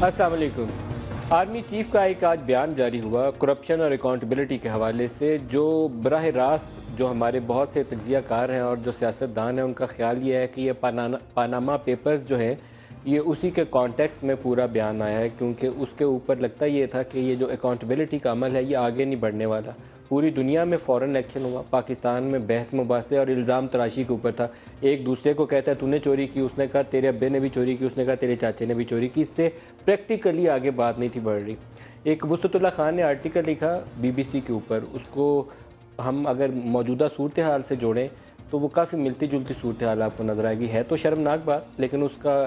السلام علیکم۔ Army chief کا ایک آج بیان جاری ہوا کرپشن اور اکاؤنٹیبلٹی کے حوالے سے، جو براہ راست جو ہمارے بہت سے تجزیہ کار ہیں اور جو سیاستدان ہیں ان کا خیال یہ ہے کہ یہ پاناما پیپرز جو ہیں یہ اسی کے کانٹیکس میں پورا بیان آیا ہے، کیونکہ اس کے اوپر لگتا یہ تھا کہ یہ جو اکاؤنٹیبلٹی کا عمل ہے یہ آگے نہیں بڑھنے والا۔ پوری دنیا میں فورن ایکشن ہوا، پاکستان میں بحث مباحثے اور الزام تراشی کے اوپر تھا۔ ایک دوسرے کو کہتا ہے تو نے چوری کی، اس نے کہا تیرے ابے نے بھی چوری کی، اس نے کہا تیرے چاچے نے بھی چوری کی۔ اس سے پریکٹیکلی آگے بات نہیں تھی بڑھ رہی۔ ایک وسعت اللہ خان نے آرٹیکل لکھا BBC کے اوپر، اس کو ہم اگر موجودہ صورتحال سے جوڑیں تو وہ کافی ملتی جلتی صورتحال آپ کو نظر آئے گی۔ ہے تو شرمناک بات، لیکن اس کا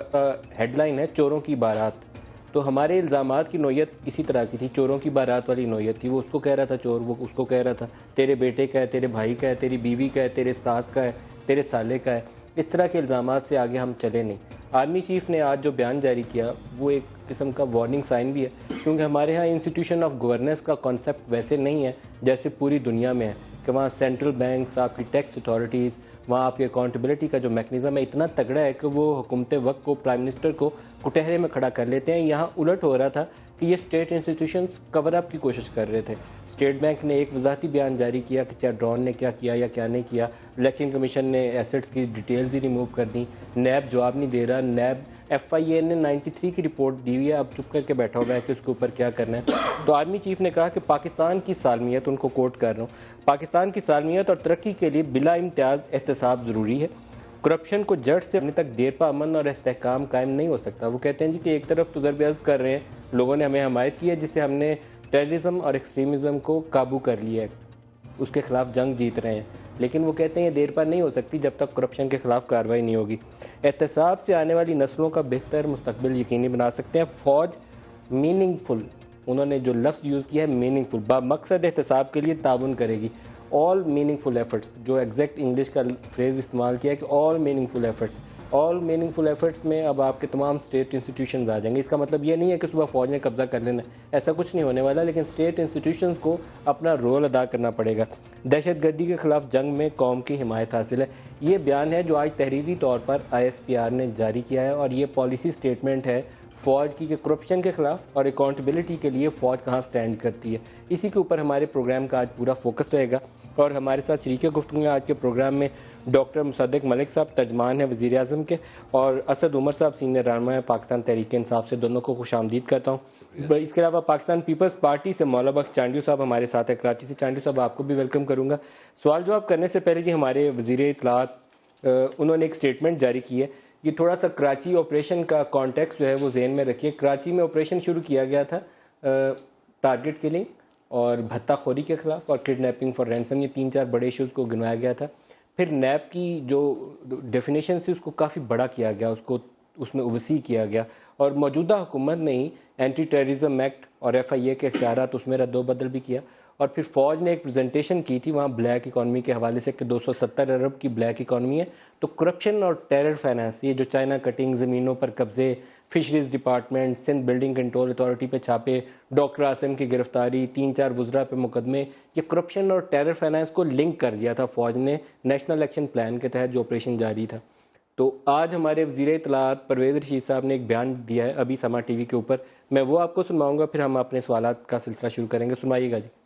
ہیڈ لائن ہے چوروں کی بارات۔ تو ہمارے الزامات کی نوعیت اسی طرح کی تھی، چوروں کی بارات والی نوعیت تھی۔ وہ اس کو کہہ رہا تھا چور، وہ اس کو کہہ رہا تھا تیرے بیٹے کا ہے، تیرے بھائی کا ہے، تیری بیوی کا ہے، تیرے ساس کا ہے، تیرے سالے کا ہے۔ اس طرح کے الزامات سے آگے ہم چلے نہیں۔ آرمی چیف نے آج جو بیان جاری کیا وہ ایک قسم کا وارننگ سائن بھی ہے، کیونکہ ہمارے ہاں انسٹیٹیوشن آف گورننس کا کانسیپٹ ویسے نہیں ہے جیسے پوری دنیا میں ہے، کہ وہاں سینٹرل بینکس، آپ کی ٹیکس اتھارٹیز، وہاں آپ کے اکاؤنٹیبلٹی کا جو میکنزم ہے اتنا تگڑا ہے کہ وہ حکومت وقت کو، پرائم منسٹر کو کٹہرے میں کھڑا کر لیتے ہیں۔ یہاں الٹ ہو رہا تھا کہ یہ اسٹیٹ انسٹیٹیوشنز کور اپ کی کوشش کر رہے تھے۔ اسٹیٹ بینک نے ایک وضاحتی بیان جاری کیا کہ چاہے ڈرون نے کیا کیا یا کیا نہیں کیا، الیکشن کمیشن نے ایسٹس کی ڈیٹیلز ہی ریموو کر دیں، نیب جواب نہیں دے رہا، نیب FIA نے 93 کی رپورٹ دی ہوئی ہے، اب چپ کر کے بیٹھا ہوا ہے کہ اس کے اوپر کیا کرنا ہے۔ تو آرمی چیف نے کہا کہ پاکستان کی سالمیت، ان کو کوٹ کر رہا ہوں، پاکستان کی سالمیت اور ترقی کے لیے بلا امتیاز احتساب ضروری ہے۔ کرپشن کو جڑ سے ابھی تک دیرپا امن اور استحکام قائم نہیں ہو سکتا۔ وہ کہتے ہیں جی کہ ایک طرف تو ضرب عضب کر رہے ہیں، لوگوں نے ہمیں حمایت کی ہے جس سے ہم نے ٹیررزم اور ایکسٹریمزم کو قابو کر لیا ہے، اس کے خلاف جنگ جیت رہے ہیں، لیکن وہ کہتے ہیں یہ دیرپا نہیں ہو سکتی جب تک کرپشن کے خلاف کارروائی نہیں ہوگی۔ احتساب سے آنے والی نسلوں کا بہتر مستقبل یقینی بنا سکتے ہیں۔ فوج میننگ فل، انہوں نے جو لفظ یوز کیا ہے میننگ فل، بامقصد احتساب کے لیے تعاون کرے گی۔ آل میننگ فل ایفرٹس، جو ایگزیکٹ انگلش کا فریز استعمال کیا ہے کہ آل میننگ فل ایفرٹس، آل میننگ فل ایفرٹس میں اب آپ کے تمام اسٹیٹ انسٹیٹیوشنز آ جائیں گے۔ اس کا مطلب یہ نہیں ہے کہ صبح فوج نے قبضہ کر لینا ہے، ایسا کچھ نہیں ہونے والا، لیکن اسٹیٹ انسٹیٹیوشنز کو اپنا رول ادا کرنا پڑے گا۔ دہشت گردی کے خلاف جنگ میں قوم کی حمایت حاصل ہے، یہ بیان ہے جو آج تحریری طور پر ISPR نے جاری کیا ہے، اور یہ پالیسی سٹیٹمنٹ ہے فوج کی کہ کرپشن کے خلاف اور اکاؤنٹیبلٹی کے لیے فوج کہاں سٹینڈ کرتی ہے۔ اسی کے اوپر ہمارے پروگرام کا آج پورا فوکس رہے گا، اور ہمارے ساتھ شریک گفتگو ہیں آج کے پروگرام میں ڈاکٹر مصدق ملک صاحب، ترجمان ہیں وزیر اعظم کے، اور اسد عمر صاحب، سینئر رہنما ہیں پاکستان تحریک انصاف سے۔ دونوں کو خوش آمدید کرتا ہوں۔ اس کے علاوہ پاکستان پیپلز پارٹی سے مولا بخش چانڈیو صاحب ہمارے ساتھ ہیں کراچی سے۔ چانڈیو صاحب آپ کو بھی ویلکم کروں گا۔ سوال جواب کرنے سے پہلے جی، ہمارے وزیر اطلاعات انہوں نے ایک سٹیٹمنٹ جاری کی ہے، یہ تھوڑا سا کراچی آپریشن کا کانٹیکس جو ہے وہ ذہن میں رکھیے۔ کراچی میں آپریشن شروع کیا گیا تھا ٹارگٹ کلنگ اور بھتہ خوری کے خلاف اور کڈنیپنگ فار رینسم، یہ 3-4 بڑے ایشوز کو گنوایا گیا تھا۔ پھر نیب کی جو ڈیفینیشن تھی اس کو کافی بڑا کیا گیا، اس میں وسیع کیا گیا، اور موجودہ حکومت نے ہی اینٹی ٹیررزم ایکٹ اور FIA کے اختیارات اس میں رد و بدل بھی کیا۔ اور پھر فوج نے ایک پریزنٹیشن کی تھی وہاں بلیک اکانومی کے حوالے سے کہ 270 ارب کی بلیک اکانومی ہے۔ تو کرپشن اور ٹیرر فائنانس، یہ جو چائنا کٹنگ، زمینوں پر قبضے، fisheries department, Sindh building control authority پہ چھاپے، ڈاکٹر عاصم کی گرفتاری، 3-4 وزراء پہ مقدمے، یہ کرپشن اور ٹیرر فائنانس کو لنک کر دیا تھا فوج نے نیشنل ایکشن پلان کے تحت جو آپریشن جاری تھا۔ تو آج ہمارے وزیر اطلاعات پرویز رشید صاحب نے ایک بیان دیا ہے ابھی سما TV کے اوپر، میں وہ آپ کو سنواؤں گا، پھر ہم اپنے سوالات کا سلسلہ شروع کریں گے۔ سنوائیے گا جی۔